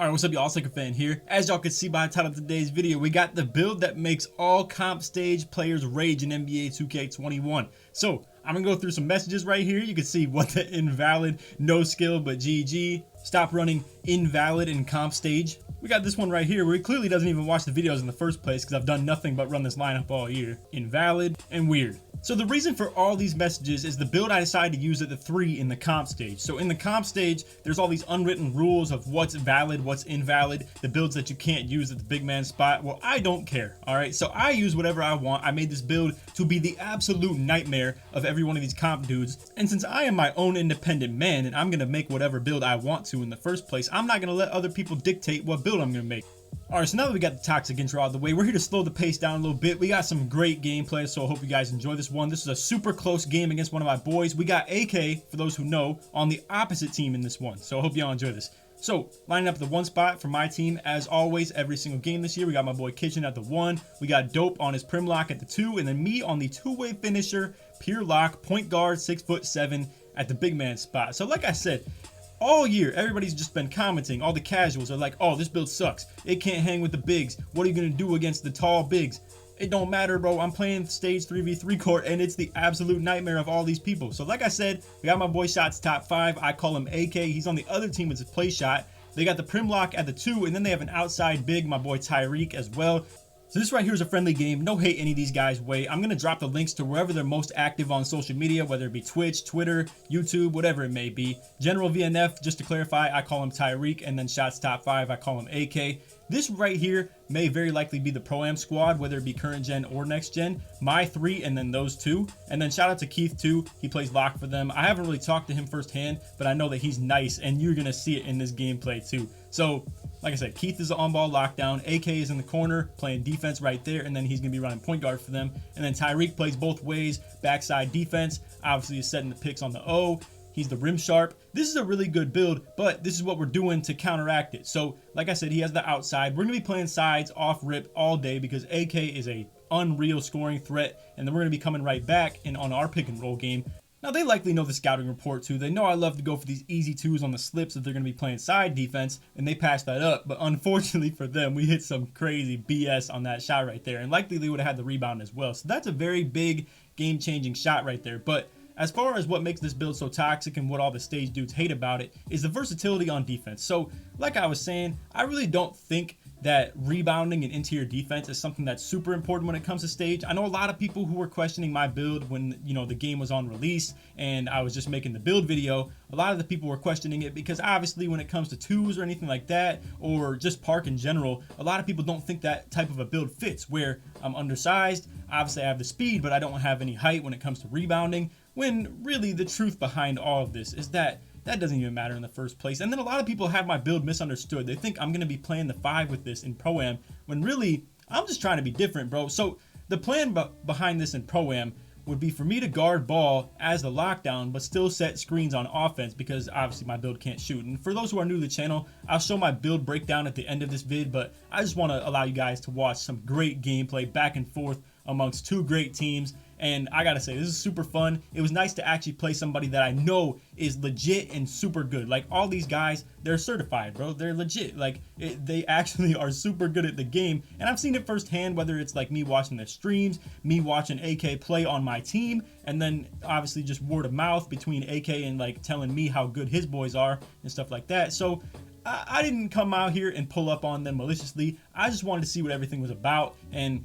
Alright, what's up y'all, it's LakerFan here. As y'all can see by the title of today's video, we got the build that makes all comp stage players rage in NBA 2K21. So, I'm gonna go through some messages right here. You can see what the invalid, no skill, but GG. Stop running invalid in comp stage. We got this one right here where he clearly doesn't even watch the videos in the first place because I've done nothing but run this lineup all year. Invalid and weird. So the reason for all these messages is the build I decided to use at the 3 in the comp stage. So in the comp stage, there's all these unwritten rules of what's valid, what's invalid, the builds that you can't use at the big man spot. Well, I don't care, all right? So I use whatever I want. I made this build to be the absolute nightmare of every one of these comp dudes. And since I am my own independent man and I'm gonna make whatever build I want to in the first place, I'm not gonna let other people dictate what build I'm gonna make. Alright, so now that we got the toxic intro out of the way, we're here to slow the pace down a little bit. We got some great gameplay, so I hope you guys enjoy this one. This is a super close game against one of my boys. We got AK, for those who know, on the opposite team in this one, so I hope y'all enjoy this. So, lining up the 1 spot for my team, as always, every single game this year. We got my boy Kitchen at the 1, we got Dope on his prim lock at the 2, and then me on the 2-way finisher, pure lock, point guard, 6'7" at the big man spot. So like I said, all year, everybody's just been commenting. All the casuals are like, oh, this build sucks. It can't hang with the bigs. What are you going to do against the tall bigs? It don't matter, bro. I'm playing stage 3v3 court, and it's the absolute nightmare of all these people. So like I said, we got my boy Shot's top 5. I call him AK. He's on the other team with his play shot. They got the prim lock at the 2, and then they have an outside big, my boy Tyreek as well. So this right here is a friendly game. No hate any of these guys' way. I'm going to drop the links to wherever they're most active on social media, whether it be Twitch, Twitter, YouTube, whatever it may be. General VNF, just to clarify, I call him Tyreek, and then Shots Top 5, I call him AK. This right here may very likely be the Pro-Am squad, whether it be current gen or next gen. My 3 and then those 2. And then shout out to Keith too. He plays lock for them. I haven't really talked to him firsthand, but I know that he's nice, and you're going to see it in this gameplay too. So, like I said, Keith is the on-ball lockdown. AK is in the corner playing defense right there, and then he's going to be running point guard for them. And then Tyreek plays both ways, backside defense. Obviously, is setting the picks on the O. He's the rim sharp. This is a really good build, but this is what we're doing to counteract it. So, like I said, he has the outside. We're going to be playing sides off rip all day because AK is a unreal scoring threat, and then we're going to be coming right back and on our pick and roll game. Now, they likely know the scouting report too. They know I love to go for these easy 2s on the slips if they're going to be playing side defense, and they pass that up. But unfortunately for them, we hit some crazy BS on that shot right there, and likely they would have had the rebound as well. So that's a very big game-changing shot right there. But as far as what makes this build so toxic and what all the stage dudes hate about it is the versatility on defense. So like I was saying, I really don't think that rebounding and interior defense is something that's super important when it comes to stage. I know a lot of people who were questioning my build when, you know, the game was on release and I was just making the build video. A lot of the people were questioning it because obviously when it comes to 2s or anything like that, or just park in general, a lot of people don't think that type of a build fits, where I'm undersized. Obviously I have the speed, but I don't have any height when it comes to rebounding, when really the truth behind all of this is that that doesn't even matter in the first place. And then a lot of people have my build misunderstood. They think I'm going to be playing the 5 with this in Pro-Am, when really I'm just trying to be different, bro. So the plan behind this in Pro-Am would be for me to guard ball as the lockdown, but still set screens on offense because obviously my build can't shoot. And for those who are new to the channel, I'll show my build breakdown at the end of this vid, but I just want to allow you guys to watch some great gameplay back and forth amongst 2 great teams. And I gotta say, this is super fun. It was nice to actually play somebody that I know is legit and super good. Like, all these guys, they're certified, bro. They're legit. Like, they actually are super good at the game. And I've seen it firsthand, whether it's like me watching their streams, me watching AK play on my team, and then obviously just word of mouth between AK and like telling me how good his boys are and stuff like that. So I didn't come out here and pull up on them maliciously. I just wanted to see what everything was about, and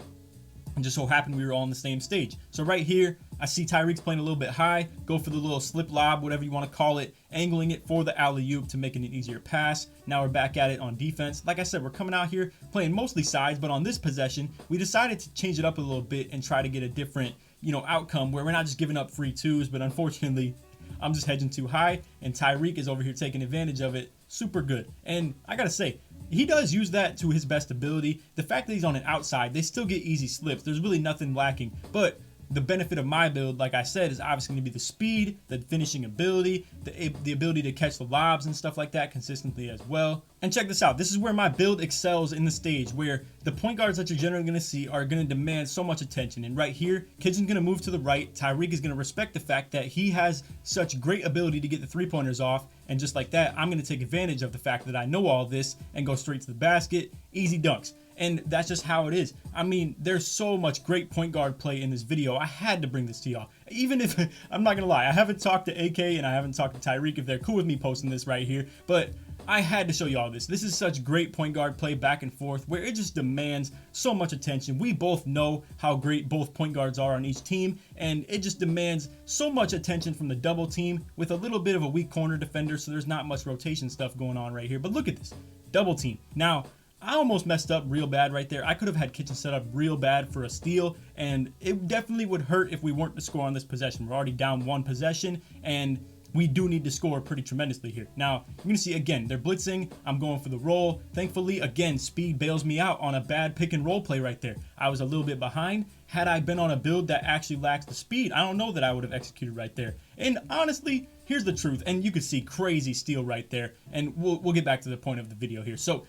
just so happened we were all on the same stage. So right here, I see Tyreek's playing a little bit high. Go for the little slip lob, whatever you want to call it, angling it for the alley-oop to make it an easier pass. Now we're back at it on defense. Like I said, we're coming out here playing mostly sides, but on this possession, we decided to change it up a little bit and try to get a different, you know, outcome where we're not just giving up free 2s, but unfortunately, I'm just hedging too high, and Tyreek is over here taking advantage of it. Super good. And I gotta say, he does use that to his best ability. The fact that he's on an outside, they still get easy slips. There's really nothing lacking. But the benefit of my build, like I said, is obviously going to be the speed, the finishing ability, the ability to catch the lobs and stuff like that consistently as well. And check this out. This is where my build excels in the stage, where the point guards that you're generally going to see are going to demand so much attention. And right here, Kitchen's going to move to the right. Tyreek is going to respect the fact that he has such great ability to get the three-pointers off. And just like that, I'm going to take advantage of the fact that I know all this and go straight to the basket. Easy dunks. And that's just how it is. I mean, there's so much great point guard play in this video. I had to bring this to y'all. Even if, I'm not gonna lie, I haven't talked to AK and I haven't talked to Tyreek if they're cool with me posting this right here, but I had to show you all this. This is such great point guard play back and forth where it just demands so much attention. We both know how great both point guards are on each team, and it just demands so much attention from the double team with a little bit of a weak corner defender, so there's not much rotation stuff going on right here. But look at this, double team. Now, I almost messed up real bad right there. I could have had Kitchen set up real bad for a steal, and it definitely would hurt if we weren't to score on this possession. We're already down one possession, and we do need to score pretty tremendously here. Now, you're going to see, again, they're blitzing. I'm going for the roll. Thankfully, again, speed bails me out on a bad pick and roll play right there. I was a little bit behind. Had I been on a build that actually lacks the speed, I don't know that I would have executed right there. And honestly, here's the truth, and you can see crazy steal right there, and we'll get back to the point of the video here. So,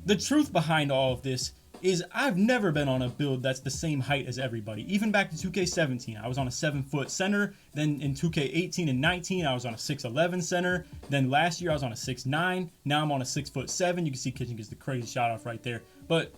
the truth behind all of this is I've never been on a build that's the same height as everybody. Even back to 2K17, I was on a 7-foot center. Then in 2K18 and 19, I was on a 6'11 center. Then last year, I was on a 6'9. Now I'm on a 6'7". You can see Kitchen gets the crazy shot off right there. But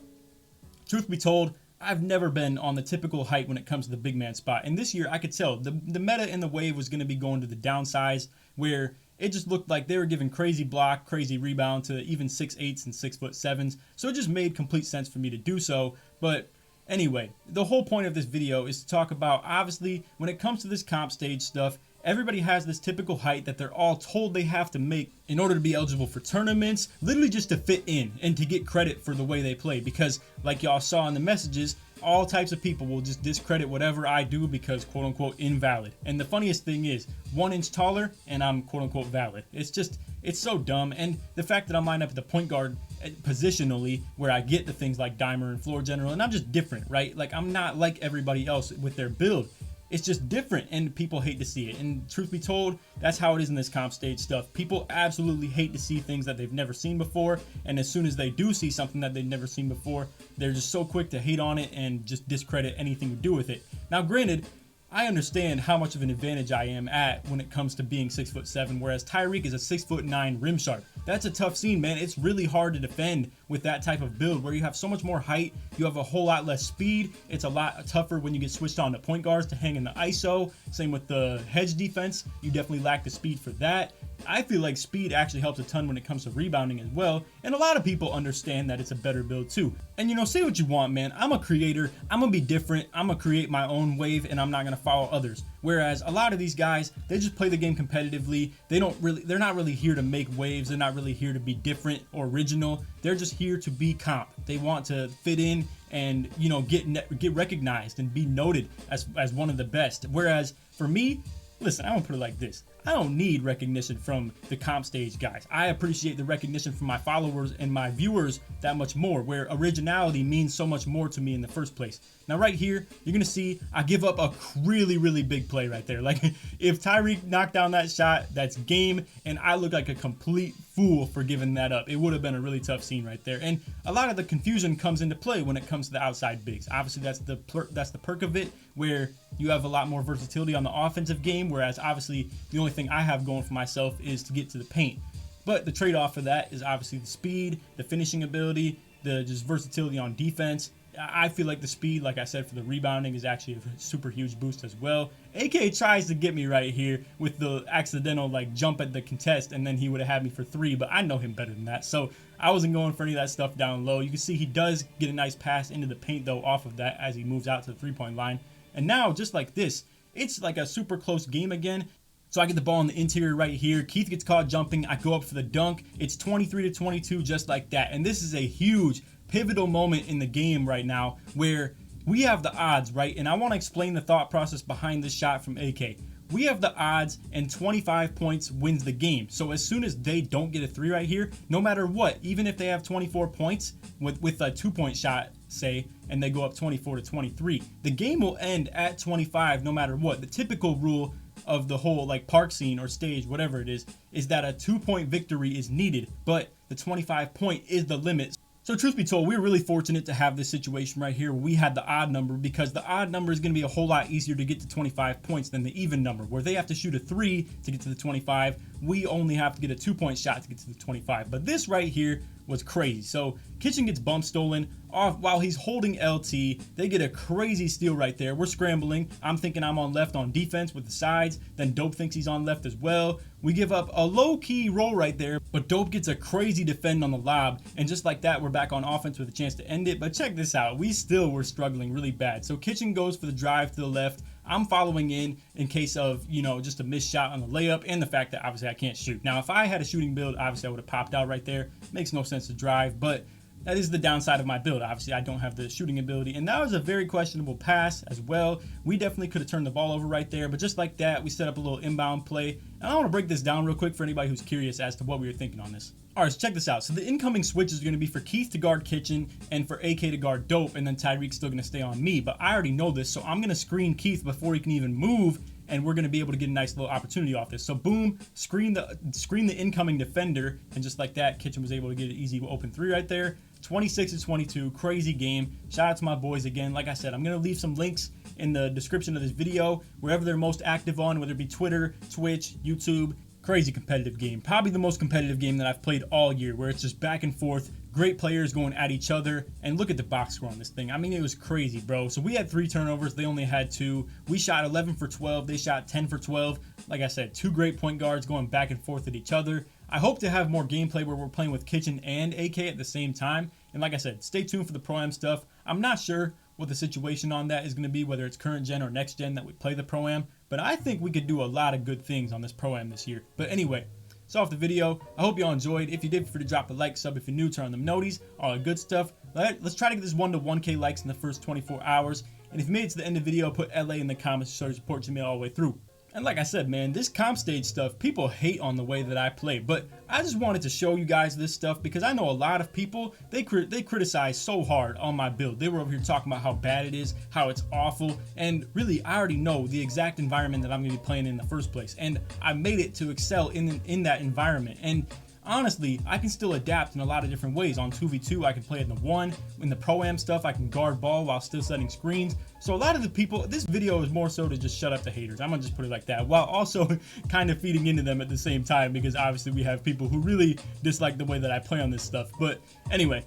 truth be told, I've never been on the typical height when it comes to the big man spot. And this year, I could tell the meta in the wave was going to be going to the downsize, where it just looked like they were giving crazy block, crazy rebound to even 6'8s and 6'7s. So it just made complete sense for me to do so. But anyway, the whole point of this video is to talk about, obviously, when it comes to this comp stage stuff, everybody has this typical height that they're all told they have to make in order to be eligible for tournaments, literally just to fit in and to get credit for the way they play. Because like y'all saw in the messages, all types of people will just discredit whatever I do because quote unquote invalid. And the funniest thing is 1 inch taller and I'm quote unquote valid. It's so dumb. And the fact that I'm lined up at the point guard positionally where I get the things like dimer and floor general, and I'm just different, right? Like I'm not like everybody else with their build. It's just different and people hate to see it. And truth be told, that's how it is in this comp stage stuff. People absolutely hate to see things that they've never seen before. And as soon as they do see something that they've never seen before, they're just so quick to hate on it and just discredit anything to do with it. Now, granted, I understand how much of an advantage I am at when it comes to being 6'7", whereas Tyreek is a 6'9" rim sharp. That's a tough scene, man. It's really hard to defend with that type of build where you have so much more height, you have a whole lot less speed. It's a lot tougher when you get switched on to point guards to hang in the ISO. Same with the hedge defense. You definitely lack the speed for that. I feel like speed actually helps a ton when it comes to rebounding as well, and a lot of people understand that it's a better build too. And you know, say what you want, man. I'm a creator. I'm gonna be different. I'm gonna create my own wave, and I'm not gonna follow others. Whereas a lot of these guys, they just play the game competitively. They're not really here to make waves. They're not really here to be different or original. They're just here to be comp. They want to fit in and, you know, get recognized and be noted as one of the best. Whereas for me, listen, I'm gonna put it like this. I don't need recognition from the comp stage guys. I appreciate the recognition from my followers and my viewers that much more, where originality means so much more to me in the first place. Now right here, you're gonna see I give up a really, really big play right there. Like if Tyreek knocked down that shot, that's game, and I look like a complete fool for giving that up. It would have been a really tough scene right there. And a lot of the confusion comes into play when it comes to the outside bigs. Obviously that's the perk of it, where you have a lot more versatility on the offensive game, whereas obviously the only thing I have going for myself is to get to the paint. But the trade-off for that is obviously the speed, the finishing ability, the just versatility on defense. I feel like the speed, like I said, for the rebounding is actually a super huge boost as well. AK tries to get me right here with the accidental like jump at the contest, and then he would have had me for 3, but I know him better than that, so I wasn't going for any of that stuff down low. You can see he does get a nice pass into the paint though off of that as he moves out to the 3-point line. And now just like this, it's like a super close game again. So I get the ball in the interior right here. Keith gets caught jumping. I go up for the dunk. It's 23-22 just like that. And this is a huge pivotal moment in the game right now where we have the odds, right? And I want to explain the thought process behind this shot from AK. we have the odds and 25 points wins the game. So as soon as they don't get a 3 right here, no matter what, even if they have 24 points with a 2-point shot, say, and they go up 24 to 23, the game will end at 25 no matter what. The typical rule of the whole like park scene or stage, whatever it is that a 2-point victory is needed, but the 25 point is the limit. So truth be told, we were really fortunate to have this situation right here where we had the odd number, because the odd number is going to be a whole lot easier to get to 25 points than the even number, where they have to shoot a 3 to get to the 25. We only have to get a 2-point shot to get to the 25. But this right here was crazy. So Kitchen gets bump stolen off while he's holding LT. They get a crazy steal right there. We're scrambling. I'm thinking I'm on left on defense with the sides. Then Dope thinks he's on left as well. We give up a low-key roll right there, but Dope gets a crazy defend on the lob. And just like that, we're back on offense with a chance to end it. But check this out. We still were struggling really bad. So Kitchen goes for the drive to the left. I'm following in case of, you know, just a missed shot on the layup and the fact that obviously I can't shoot. Now, if I had a shooting build, obviously I would have popped out right there. Makes no sense to drive, but that is the downside of my build. Obviously, I don't have the shooting ability, and that was a very questionable pass as well. We definitely could have turned the ball over right there, but just like that, we set up a little inbound play. And I want to break this down real quick for anybody who's curious as to what we were thinking on this. All right, so check this out. So the incoming switch is going to be for Keith to guard Kitchen and for AK to guard Dope, and then Tyreek's still going to stay on me. But I already know this, so I'm going to screen Keith before he can even move, and we're going to be able to get a nice little opportunity off this. So boom, screen the incoming defender, and just like that, Kitchen was able to get an easy open 3 right there. 26 to 22, crazy game. Shout out to my boys again. Like I said, I'm going to leave some links in the description of this video, wherever they're most active on, whether it be Twitter, Twitch, YouTube. Crazy competitive game. Probably the most competitive game that I've played all year, where it's just back and forth. Great players going at each other. And look at the box score on this thing. I mean, it was crazy, bro. So we had 3 turnovers. They only had 2. We shot 11 for 12. They shot 10 for 12. Like I said, 2 great point guards going back and forth at each other. I hope to have more gameplay where we're playing with Kitchen and AK at the same time. And like I said, stay tuned for the Pro-Am stuff. I'm not sure what the situation on that is going to be, whether it's current gen or next gen that we play the Pro-Am, but I think we could do a lot of good things on this Pro-Am this year. But anyway, that's off the video. I hope y'all enjoyed. If you did, feel free to drop a like, sub if you're new, turn on them noties, all the good stuff. Let's try to get this 1 to 1K likes in the first 24 hours. And if you made it to the end of the video, put LA in the comments to show your support to me all the way through. And like I said, man, this comp stage stuff, people hate on the way that I play, but I just wanted to show you guys this stuff because I know a lot of people, they criticize so hard on my build. They were over here talking about how bad it is, how it's awful, and really, I already know the exact environment that I'm going to be playing in the first place, and I made it to excel in that environment. And honestly, I can still adapt in a lot of different ways. On 2v2, I can play in the 1. In the Pro-Am stuff, I can guard ball while still setting screens. So a lot of the people, this video is more so to just shut up the haters. I'm gonna just put it like that, while also kind of feeding into them at the same time, because obviously we have people who really dislike the way that I play on this stuff. But anyway,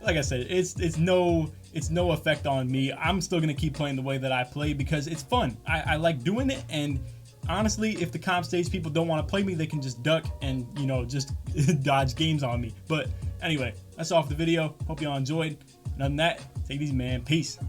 like I said, it's no effect on me. I'm still gonna keep playing the way that I play because it's fun. I like doing it, and honestly, if the comp stage people don't want to play me, they can just duck and, you know, just dodge games on me. But anyway, that's all for the video. Hope y'all enjoyed. And other than that, take it easy, man. Peace.